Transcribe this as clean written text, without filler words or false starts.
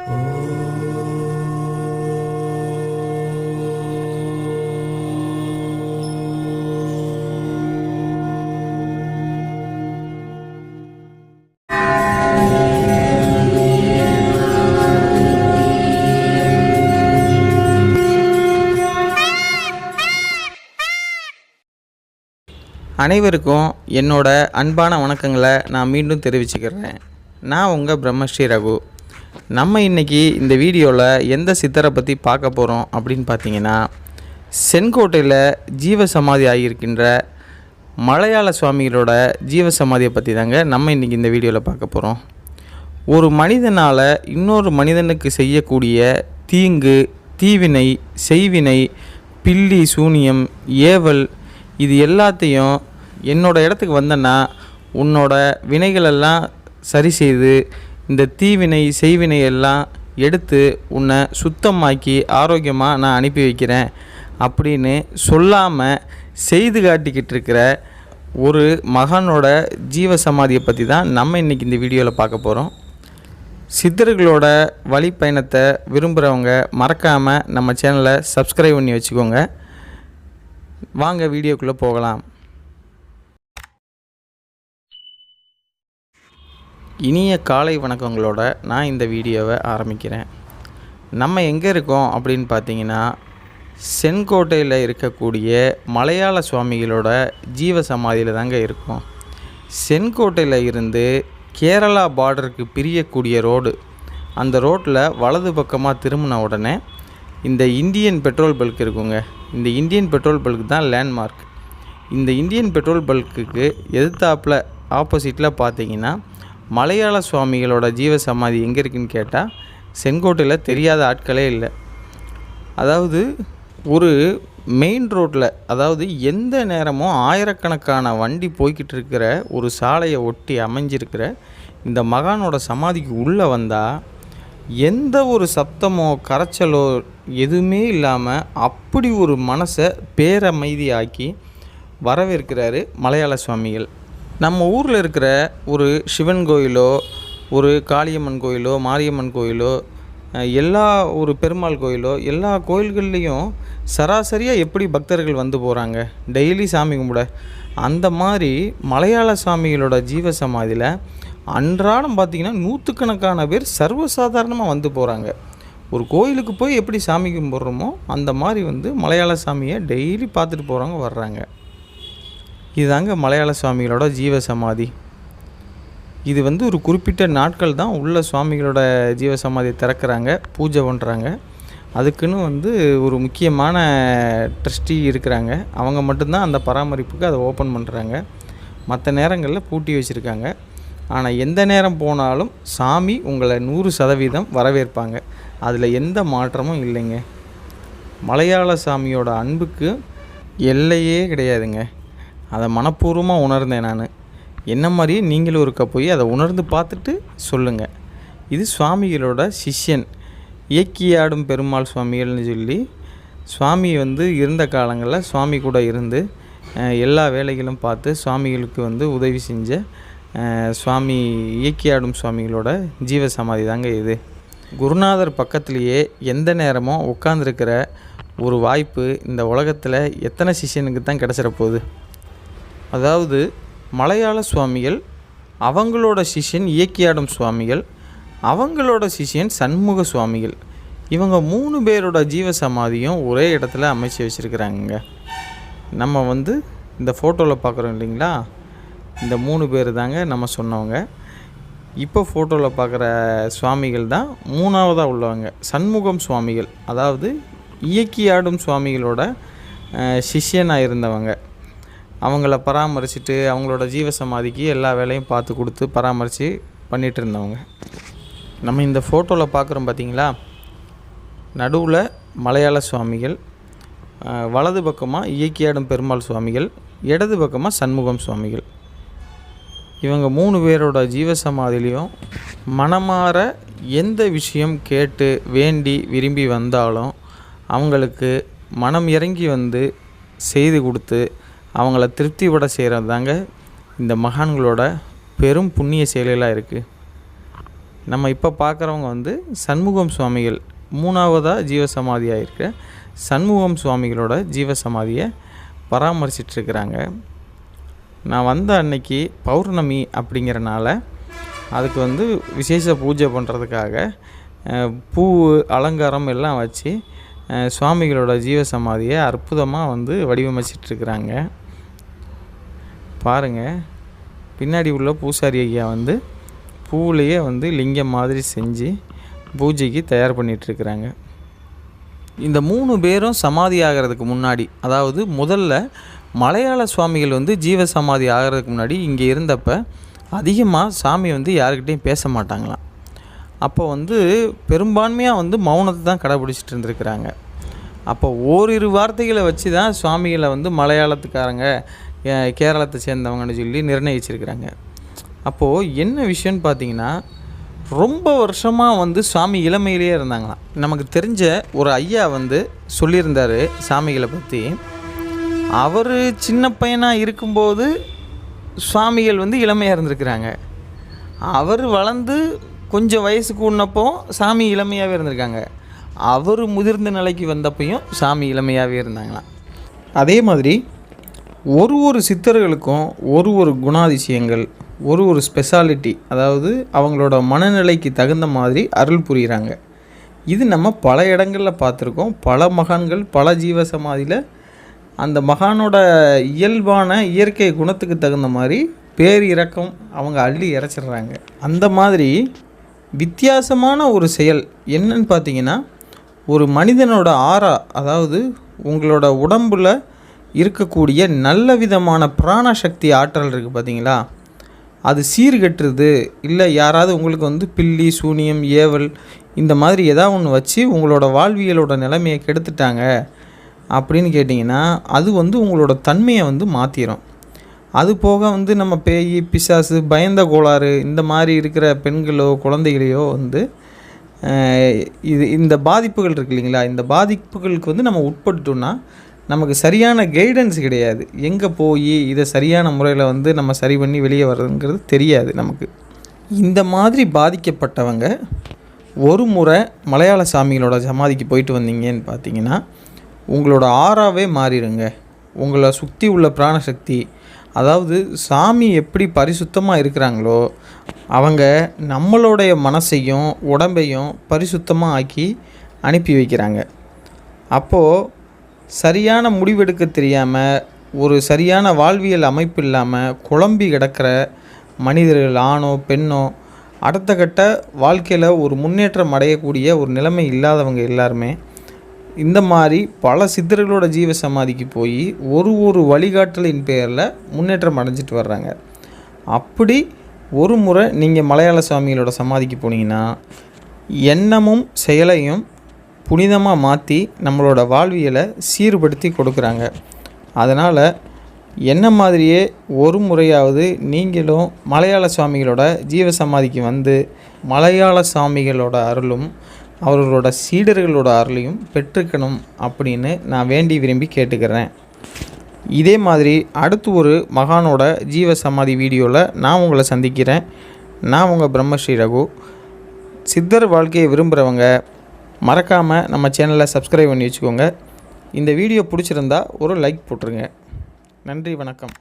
அனைவருக்கும் என்னோட அன்பான வணக்கங்களை நான் மீண்டும் தெரிவிச்சுக்கிறேன். நான் உங்கள் பிரம்மஸ்ரீ ரகு. நம்ம இன்றைக்கி இந்த வீடியோவில் எந்த சித்தரை பற்றி பார்க்க போகிறோம் அப்படின்னு பார்த்தீங்கன்னா, செங்கோட்டையில் ஜீவசமாதி ஆகியிருக்கின்ற மலையாள சுவாமிகளோட ஜீவசமாதியை பற்றி தாங்க நம்ம இன்றைக்கி இந்த வீடியோவில் பார்க்க போகிறோம். ஒரு மனிதனால் இன்னொரு மனிதனுக்கு செய்யக்கூடிய தீங்கு, தீவினை, செய்வினை, பில்லி சூனியம், ஏவல், இது எல்லாத்தையும் என்னோட இடத்துக்கு வந்தேன்னா உன்னோட வினைகளெல்லாம் சரி செய்து இந்த தீவினை செய்வினை எல்லாம் எடுத்து உன்னை சுத்தமாக்கி ஆரோக்கியமாக நான் அனுப்பி வைக்கிறேன் அப்படின்னு சொல்லாமல் செய்து காட்டிக்கிட்டு இருக்கிற ஒரு மகானோட ஜீவசமாதியை பற்றி தான் நம்ம இன்றைக்கி இந்த வீடியோவில் பார்க்க போகிறோம். சித்தர்களோட வழிப்பயணத்தை விரும்புகிறவங்க மறக்காமல் நம்ம சேனலை சப்ஸ்கிரைப் பண்ணி வச்சுக்கோங்க. வாங்க வீடியோக்குள்ளே போகலாம். இனிய காலை வணக்கங்களோட நான் இந்த வீடியோவை ஆரம்பிக்கிறேன். நம்ம எங்கே இருக்கோம் அப்படின்னு பார்த்தீங்கன்னா, செங்கோட்டையில் இருக்கக்கூடிய மலையாள சுவாமிகளோட ஜீவசமாதியில் தாங்க இருக்கோம். செங்கோட்டையில் இருந்து கேரளா பார்டருக்கு பிரியக்கூடிய ரோடு, அந்த ரோட்டில் வலது பக்கமாக திரும்பின உடனே இந்த இந்தியன் பெட்ரோல் பல்க் இருக்குங்க. இந்த இந்தியன் பெட்ரோல் பல்க் தான் லேண்ட்மார்க். இந்த இந்தியன் பெட்ரோல் பல்க்குக்கு எதிர்த்தாப்பில் ஆப்போசிட்டில் பார்த்தீங்கன்னா மலையாள சுவாமிகளோட ஜீவசமாதி எங்கே இருக்குன்னு கேட்டால் செங்கோட்டையில் தெரியாத ஆட்களே இல்லை. அதாவது ஒரு மெயின் ரோட்டில், அதாவது எந்த நேரமும் ஆயிரக்கணக்கான வண்டி போய்கிட்டு இருக்கிற ஒரு சாலையை ஒட்டி அமைஞ்சிருக்கிற இந்த மகானோட சமாதிக்கு உள்ளே வந்தால் எந்த ஒரு சப்தமோ கரைச்சலோ எதுவுமே இல்லாமல் அப்படி ஒரு மனசை பேரமைதியாக்கி வரவேற்கிறாரு மலையாள சுவாமிகள். நம்ம ஊரில் இருக்கிற ஒரு சிவன் கோயிலோ, ஒரு காளியம்மன் கோயிலோ, மாரியம்மன் கோயிலோ, எல்லா ஒரு பெருமாள் கோயிலோ, எல்லா கோயில்கள்லேயும் சராசரியாக எப்படி பக்தர்கள் வந்து போகிறாங்க டெய்லி சாமி கும்பிட, அந்த மாதிரி மலையாள சுவாமிகளோட ஜீவசமாதியில் அன்றாடம் பார்த்திங்கன்னா நூற்றுக்கணக்கான பேர் சர்வசாதாரணமாக வந்து போகிறாங்க. ஒரு கோயிலுக்கு போய் எப்படி சாமி கும்பிட்றோமோ அந்த மாதிரி வந்து மலையாள சாமியை டெய்லி பார்த்துட்டு போகிறவங்க வர்றாங்க. இதுதாங்க மலையாள சுவாமிகளோட ஜீவசமாதி. இது வந்து ஒரு குறிப்பிட்ட நாட்கள் தான் உள்ள சுவாமிகளோட ஜீவசமாதியை திறக்கிறாங்க, பூஜை பண்ணுறாங்க. அதுக்குன்னு வந்து ஒரு முக்கியமான ட்ரஸ்டி இருக்கிறாங்க. அவங்க மட்டும்தான் அந்த பராமரிப்புக்கு அதை ஓப்பன் பண்ணுறாங்க. மற்ற நேரங்களில் பூட்டி வச்சுருக்காங்க. ஆனால் எந்த நேரம் போனாலும் சாமி உங்களை 100% வரவேற்பாங்க. அதில் எந்த மாற்றமும் இல்லைங்க. மலையாள சாமியோட அன்புக்கு எல்லையே கிடையாதுங்க. அதை மனப்பூர்வமாக உணர்ந்தேன் நான். என்ன மாதிரியே நீங்களும் இருக்க போய் அதை உணர்ந்து பார்த்துட்டு சொல்லுங்கள். இது சுவாமிகளோட சிஷ்யன் இயக்கியாடும் பெருமாள் சுவாமிகள்னு சொல்லி, சுவாமி வந்து இருந்த காலங்களில் சுவாமி கூட இருந்து எல்லா வேலைகளும் பார்த்து சுவாமிகளுக்கு வந்து உதவி செஞ்ச சுவாமி இயக்கியாடும் சுவாமிகளோட ஜீவசமாதி தாங்க இது. குருநாதர் பக்கத்துலேயே எந்த நேரமும் உட்காந்துருக்கிற ஒரு வாய்ப்பு இந்த உலகத்தில் எத்தனை சிஷ்யனுக்கு தான் கிடச்சிட போகுது. அதாவது மலையாள சுவாமிகள், அவங்களோட சிஷ்யன் இயக்கியாடும் சுவாமிகள், அவங்களோட சிஷ்யன் சண்முக சுவாமிகள், இவங்க 3 பேரோட ஜீவசமாதியும் ஒரே இடத்துல அமைச்சு வச்சுருக்கிறாங்க. நம்ம வந்து இந்த ஃபோட்டோவில் பார்க்குறோம் இல்லைங்களா, இந்த 3 பேர் தாங்க நம்ம சொன்னவங்க. இப்போ ஃபோட்டோவில் பார்க்குற சுவாமிகள் தான் 3ஆவதாக உள்ளவங்க, சண்முகம் சுவாமிகள். அதாவது இயக்கியாடும் சுவாமிகளோட சிஷ்யனாக இருந்தவங்க. அவங்கள பராமரிச்சுட்டு அவங்களோட ஜீவசமாதிக்கு எல்லா வேலையும் பார்த்து கொடுத்து பராமரித்து பண்ணிகிட்டு இருந்தவங்க. நம்ம இந்த ஃபோட்டோவில் பார்க்குறோம் பார்த்தீங்களா, நடுவில் மலையாள சுவாமிகள், வலது பக்கமாக இயக்கியாடும் பெருமாள் சுவாமிகள், இடது பக்கமாக சண்முகம் சுவாமிகள். இவங்க 3 பேரோட ஜீவசமாதிலையும் மனமாற எந்த விஷயம் கேட்டு வேண்டி விரும்பி வந்தாலும் அவங்களுக்கு மனம் இறங்கி வந்து செய்து கொடுத்து அவங்கள திருப்திப்பட செய்கிறது தாங்க இந்த மகான்களோட பெரும் புண்ணிய செயலாக இருக்குது. நம்ம இப்போ பார்க்குறவங்க வந்து சண்முகம் சுவாமிகள், 3வதாக ஜீவசமாதியாக இருக்க சண்முகம் சுவாமிகளோட ஜீவசமாதியை பராமரிச்சிட்ருக்கிறாங்க. நான் வந்த அன்னைக்கு பௌர்ணமி அப்படிங்கிறனால அதுக்கு வந்து விசேஷ பூஜை பண்ணுறதுக்காக பூ அலங்காரம் எல்லாம் வச்சு சுவாமிகளோட ஜீவசமாதியை அற்புதமாக வந்து வடிவமைச்சிட்ருக்கிறாங்க. பாருங்கள், பின்னாடி உள்ள பூசாரி ஐயா வந்து பூவிலேயே வந்து லிங்கம் மாதிரி செஞ்சு பூஜைக்கு தயார் பண்ணிகிட்ருக்கிறாங்க. இந்த 3 பேரும் சமாதி ஆகிறதுக்கு முன்னாடி, அதாவது முதல்ல மலையாள சுவாமிகள் வந்து ஜீவசமாதி ஆகிறதுக்கு முன்னாடி இங்கே இருந்தப்போ அதிகமாக சாமி வந்து யாருக்கிட்டையும் பேச மாட்டாங்களாம். அப்போ வந்து பெரும்பான்மையாக வந்து மௌனத்தை தான் கடைப்பிடிச்சிட்டு இருந்திருக்கிறாங்க. அப்போ ஓரிரு வார்த்தைகளை வச்சு தான் சுவாமிகளை வந்து மலையாளத்துக்காரங்க, கேரளத்தை சேர்ந்தவங்கன்னு சொல்லி நிர்ணயிச்சிருக்கிறாங்க. அப்போது என்ன விஷயம்னு பார்த்தீங்கன்னா, ரொம்ப வருஷமாக வந்து சுவாமி இளமையிலேயே இருந்தாங்களாம். நமக்கு தெரிஞ்ச ஒரு ஐயா வந்து சொல்லியிருந்தார் சாமிகளை பற்றி. அவர் சின்ன பையனாக இருக்கும்போது சுவாமிகள் வந்து இளமையாக இருந்திருக்கிறாங்க. அவர் வளர்ந்து கொஞ்சம் வயசு கூடினப்போ சாமி இளமையாகவே இருந்திருக்காங்க. அவர் முதிர்ந்த நிலைக்கு வந்தப்பையும் சாமி இளமையாகவே இருந்தாங்களாம். அதே மாதிரி ஒரு சித்தர்களுக்கும் ஒரு குணாதிசயங்கள், ஒரு ஸ்பெஷாலிட்டி, அதாவது அவங்களோட மனநிலைக்கு தகுந்த மாதிரி அருள் புரிகிறாங்க. இது நம்ம பல இடங்களில் பார்த்துருக்கோம். பல மகான்கள் பல ஜீவசமாதியில் அந்த மகானோட இயல்பான இயற்கை குணத்துக்கு தகுந்த மாதிரி பேர் இறக்கம் அவங்க அள்ளி இறைச்சிட்றாங்க. அந்த மாதிரி வித்தியாசமான ஒரு செயல் என்னன்னு பார்த்தீங்கன்னா, ஒரு மனிதனோட ஆறா, அதாவது உங்களோட உடம்பில் இருக்கக்கூடிய நல்ல விதமான பிராணசக்தி ஆற்றல் இருக்குது பார்த்தீங்களா, அது சீர்கட்டுறது இல்லை யாராவது உங்களுக்கு வந்து பில்லி சூனியம் ஏவல் இந்த மாதிரி ஏதாவது ஒன்று வச்சு உங்களோட வாழ்வியலோட நிலைமையை கெடுத்துட்டாங்க அப்படின்னு கேட்டிங்கன்னா, அது வந்து உங்களோட தன்மையை வந்து மாற்றிடும். அது போக வந்து நம்ம பேய் பிசாசு பயந்த கோளாறு இந்த மாதிரி இருக்கிற பெண்களோ குழந்தைகளையோ வந்து இந்த பாதிப்புகள் இருக்குது இல்லைங்களா, இந்த பாதிப்புகளுக்கு வந்து நம்ம உட்பட்டுட்டோம்னா நமக்கு சரியான கைடன்ஸ் கிடையாது. எங்கே போய் இதை சரியான முறையில் வந்து நம்ம சரி பண்ணி வெளியே வர்றதுங்கிறது தெரியாது நமக்கு. இந்த மாதிரி பாதிக்கப்பட்டவங்க ஒரு முறை மலையாள சாமிகளோட சமாதிக்கு போயிட்டு வந்தீங்கன்னு பார்த்தீங்கன்னா உங்களோட ஆறாவே மாறிடுங்க. உங்களை சுற்றி உள்ள பிராணசக்தி, அதாவது சாமி எப்படி பரிசுத்தமாக இருக்கிறாங்களோ அவங்க நம்மளுடைய மனசையும் உடம்பையும் பரிசுத்தமாக ஆக்கி அனுப்பி வைக்கிறாங்க. அப்போது சரியான முடிவெடுக்க தெரியாமல், ஒரு சரியான வாழ்வியல் அமைப்பு இல்லாமல் குழம்பி கிடக்கிற மனிதர்கள், ஆணோ பெண்ணோ, அடுத்த கட்ட வாழ்க்கையில் ஒரு முன்னேற்றம் அடையக்கூடிய ஒரு நிலைமை இல்லாதவங்க எல்லாருமே இந்த மாதிரி பல சித்தர்களோட ஜீவசமாதிக்கு போய் ஒரு வழிகாட்டலின் பேரில் முன்னேற்றம் அடைஞ்சிட்டு வர்றாங்க. அப்படி ஒரு முறை நீங்கள் மலையாள சாமிகளோட சமாதிக்கு போனீங்கன்னா எண்ணமும் செயலையும் புனிதமாக மாற்றி நம்மளோட வாழ்வியலை சீர்படுத்தி கொடுக்குறாங்க. அதனால் என்ன மாதிரியே ஒரு முறையாவது நீங்களும் மலையாள சுவாமிகளோட ஜீவசமாதிக்கு வந்து மலையாள சாமிகளோட அருளும் அவர்களோட சீடர்களோட அருளையும் பெற்றுக்கணும் அப்படின்னு நான் வேண்டி விரும்பி கேட்டுக்கிறேன். இதே மாதிரி அடுத்து ஒரு மகானோட ஜீவசமாதி வீடியோவில் நான் உங்களை சந்திக்கிறேன். நான் உங்கள் பிரம்மஸ்ரீ ரகு. சித்தர் வாழ்க்கையை விரும்புகிறவங்க மறக்காமல் நம்ம சேனலை சப்ஸ்கிரைப் பண்ணி வச்சுக்கோங்க. இந்த வீடியோ பிடிச்சிருந்தா ஒரு லைக் போட்டுருங்க. நன்றி, வணக்கம்.